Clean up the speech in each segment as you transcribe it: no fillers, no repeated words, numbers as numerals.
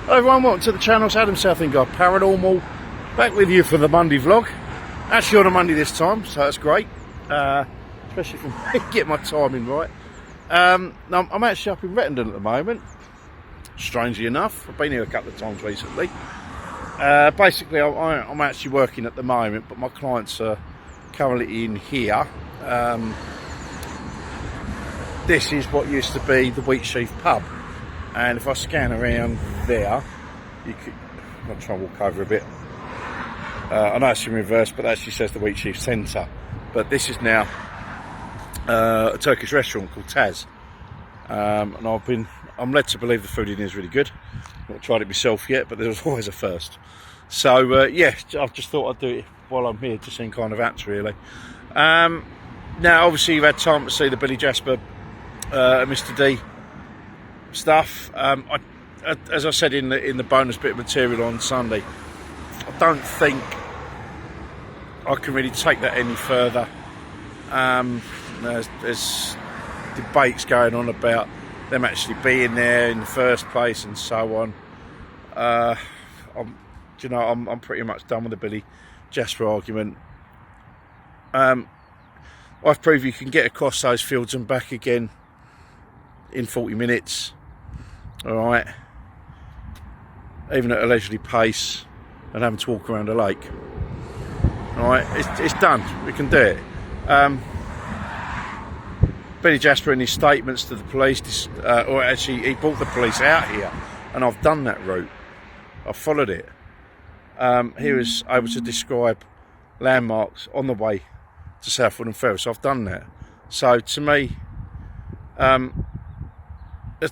Hello everyone, welcome to the channel. It's Adam Southingard Paranormal, back with you for the Monday vlog. Actually on a Monday this time, so that's great, especially if I get my timing right. I'm actually up in Rettendon at the moment, strangely enough. I've been here a couple of times recently. Basically I'm actually working at the moment, but my clients are currently in here. This is what used to be the Wheatsheaf pub. And if I scan around there, you could, I'll try and walk over a bit. I know it's in reverse, but that actually says the Wheatsheaf Centre. But this is now a Turkish restaurant called Taz. And I'm led to believe the food in here is really good. I've not tried it myself yet, but there's always a first. So yeah, I've just thought I'd do it while I'm here, just in kind of acts really. Now obviously you've had time to see the Billy Jasper and Mr. D stuff. As I said in the bonus bit of material on Sunday, I don't think I can really take that any further. There's debates going on about them actually being there in the first place and so on. I'm pretty much done with the Billy Jasper argument. I've proved you can get across those fields and back again in 40 minutes. Alright, even at a leisurely pace and having to walk around a lake. Alright, it's done, we can do it. Billy Jasper in his statements to the police, or actually he brought the police out here, and I've done that route, I've followed it. He was able to describe landmarks on the way to Southwood and Ferris, so I've done that. So to me,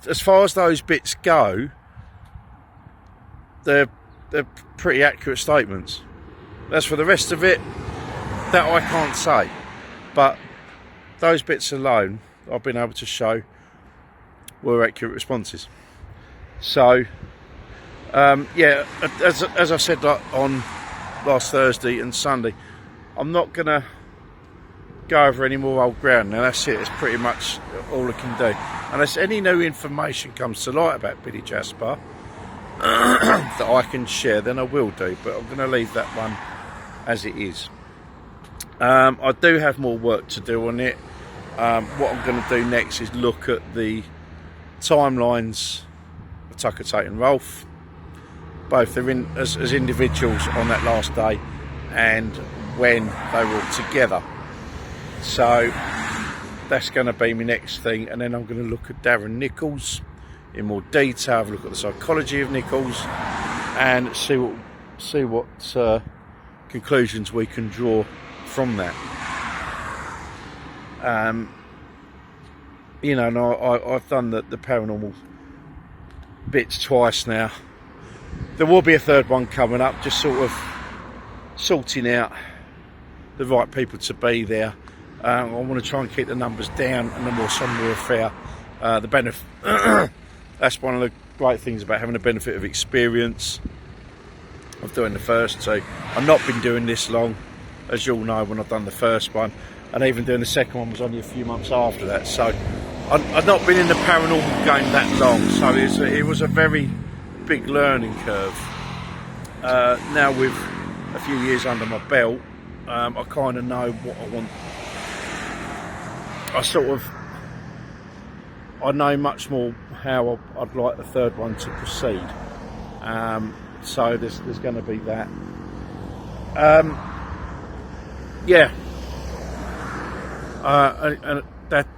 as far as those bits go, they're pretty accurate statements. As for the rest of it, that I can't say. But those bits alone, I've been able to show were accurate responses. So, yeah, as I said on last Thursday and Sunday, I'm not going to go over any more old ground now. That's it. It's pretty much all I can do. Unless any new information comes to light about Billy Jasper that I can share, then I will do, but I'm going to leave that one as it is. I do have more work to do on it. What I'm going to do next is look at the timelines of Tucker, Tate and Rolfe, both as individuals on that last day and when they were all together. So that's going to be my next thing, and then I'm going to look at Darren Nichols in more detail, have a look at the psychology of Nichols, and see what conclusions we can draw from that. You know, and I've done the paranormal bits twice now. There will be a third one coming up, just sort of sorting out the right people to be there. I want to try and keep the numbers down and the more somber affair. The benefit that's one of the great things about having the benefit of experience of doing the first two. I've not been doing this long, as you all know, when I've done the first one, and even doing the second one was only a few months after that. So I've not been in the paranormal game that long, so it was a very big learning curve. Now with a few years under my belt, I kind of know what I want. I know much more how I'd like the third one to proceed. So there's going to be that. Yeah. And that,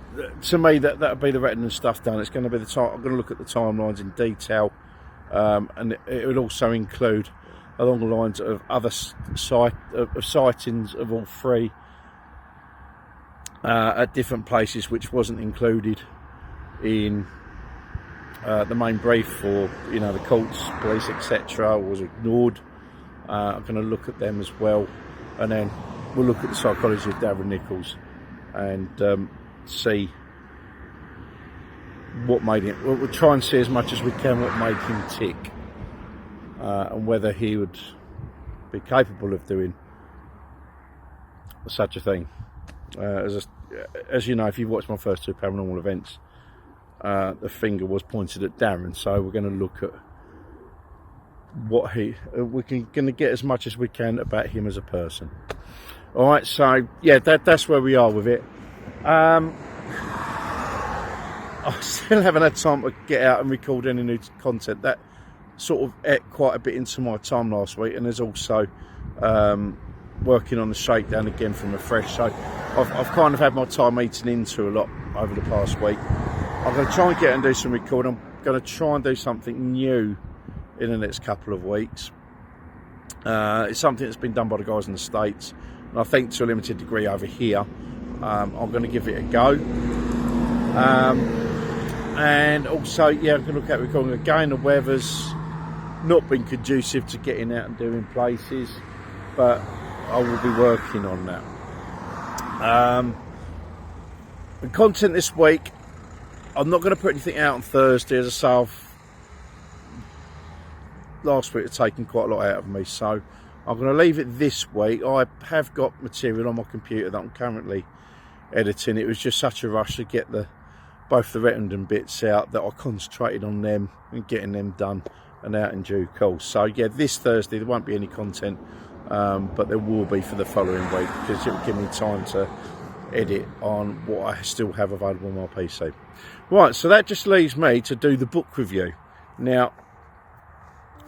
to me, that'll be the Rettendon stuff done. It's going to be I'm going to look at the timelines in detail, and it would also include along the lines of other sightings of all three. At different places, which wasn't included in the main brief for the courts, police, etc., was ignored. I'm going to look at them as well, and then we'll look at the psychology of Darren Nichols and see what made it. We'll try and see as much as we can what made him tick, and whether he would be capable of doing such a thing. As you know, if you've watched my first two paranormal events, the finger was pointed at Darren, so we're going to look at we're going to get as much as we can about him as a person. All right, so yeah, that's where we are with it. I still haven't had time to get out and record any new content. That sort of ate quite a bit into my time last week, and there's also working on the shakedown again from Refresh. So I've kind of had my time eaten into a lot over the past week. I'm going to try and get and do some recording. I'm going to try and do something new in the next couple of weeks. It's something that's been done by the guys in the States, and I think to a limited degree over here. I'm going to give it a go. And also, yeah, I'm going to look at recording again. The weather's not been conducive to getting out and doing places, but I will be working on that. The content this week, I'm not going to put anything out on Thursday. As I say, last week it's taken quite a lot out of me, so I'm going to leave it this week. I have got material on my computer that I'm currently editing. It was just such a rush to get both the Rettendon bits out that I concentrated on them and getting them done and out in due course. So yeah, this Thursday there won't be any content, but there will be for the following week, because it will give me time to edit on what I still have available on my PC. Right, so that just leaves me to do the book review. Now,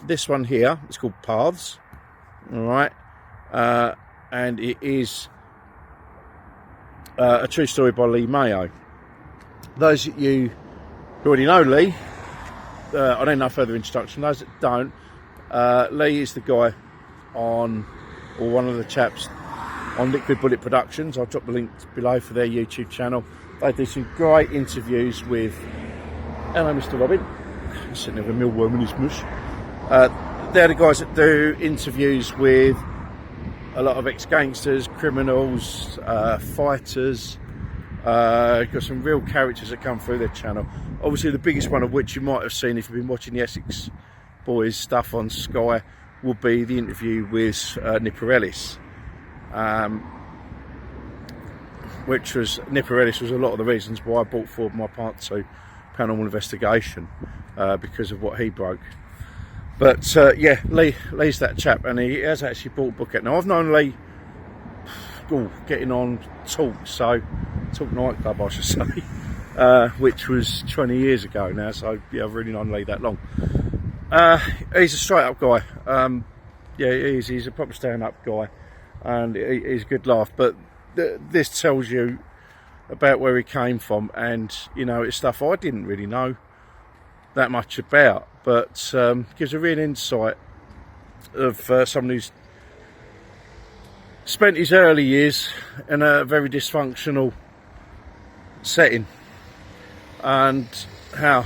this one here is called Paths, all right, and it is a true story by Lee Mayo. Those of you who already know Lee, I don't know further introduction. Those that don't, Lee is the guy on, or one of the chaps on Liquid Bullet Productionz. I'll drop the link below for their YouTube channel. They do some great interviews with, hello Mr. Robin, sitting there with a mealworm in his mush. They're the guys that do interviews with a lot of ex-gangsters, criminals, fighters. Got some real characters that come through their channel. Obviously the biggest one of which you might have seen if you've been watching the Essex Boys stuff on Sky will be the interview with Nipper Ellis. Nipper Ellis was a lot of the reasons why I brought forward my Part 2 paranormal investigation, because of what he broke. But yeah, Lee's that chap, and he has actually brought a book out. Now I've known Lee, getting on Talk nightclub I should say, which was 20 years ago now, so yeah, I've really known Lee that long. He's a straight up guy, yeah, he's a proper stand up guy, and he's a good laugh, but this tells you about where he came from, and you know, it's stuff I didn't really know that much about, but gives a real insight of someone who's spent his early years in a very dysfunctional setting, and how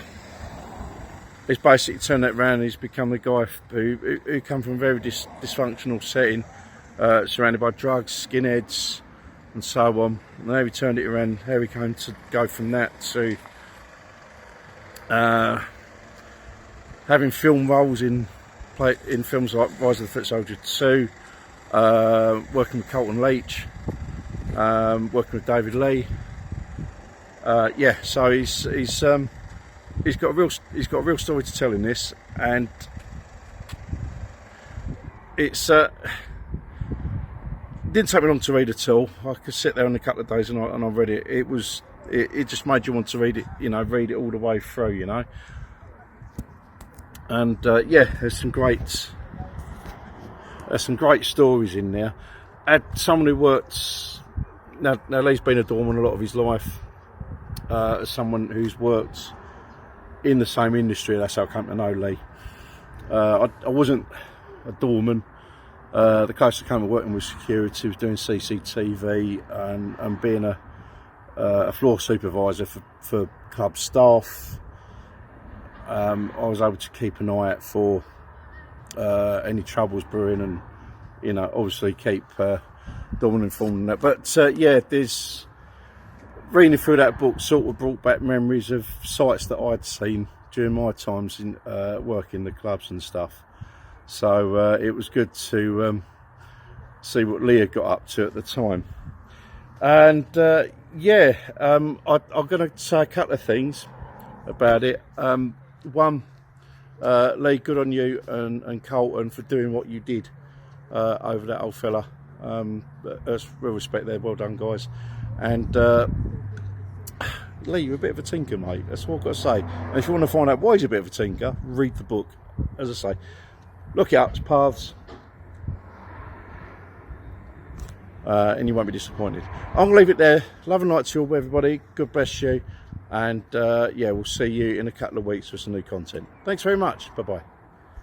he's basically turned that around. He's become the guy who come from a very dysfunctional setting, surrounded by drugs, skinheads and so on, and how he turned it around, how he came to go from that to having film roles in films like Rise of the Foot Soldier 2, working with Colton Leach, working with David Lee. Yeah, so he's got a real story to tell in this, and it's didn't take me long to read at all. I could sit there in a couple of days and I read it. It just made you want to read it, you know, read it all the way through, you know. And yeah, there's some great stories in there. Had someone who works now Lee's been a doorman a lot of his life, as someone who's worked in the same industry. That's how I came to know Lee. I wasn't a doorman. The closest I came to working with security was doing CCTV and being a floor supervisor for club staff. I was able to keep an eye out for any troubles brewing, and you know, obviously keep doorman informed on that. But yeah, there's reading through that book sort of brought back memories of sites that I'd seen during my times in working the clubs and stuff. So it was good to see what Lee had got up to at the time. And yeah, I'm going to say a couple of things about it. One, Lee, good on you and Colton for doing what you did over that old fella. That's real respect there. Well done, guys. And Lee, you're a bit of a tinker, mate. That's what I've got to say. And if you want to find out why he's a bit of a tinker, read the book. As I say, look out, it's Paths. And you won't be disappointed. I'm going to leave it there. Love and light to you all, everybody. God bless you. And yeah, we'll see you in a couple of weeks with some new content. Thanks very much. Bye-bye.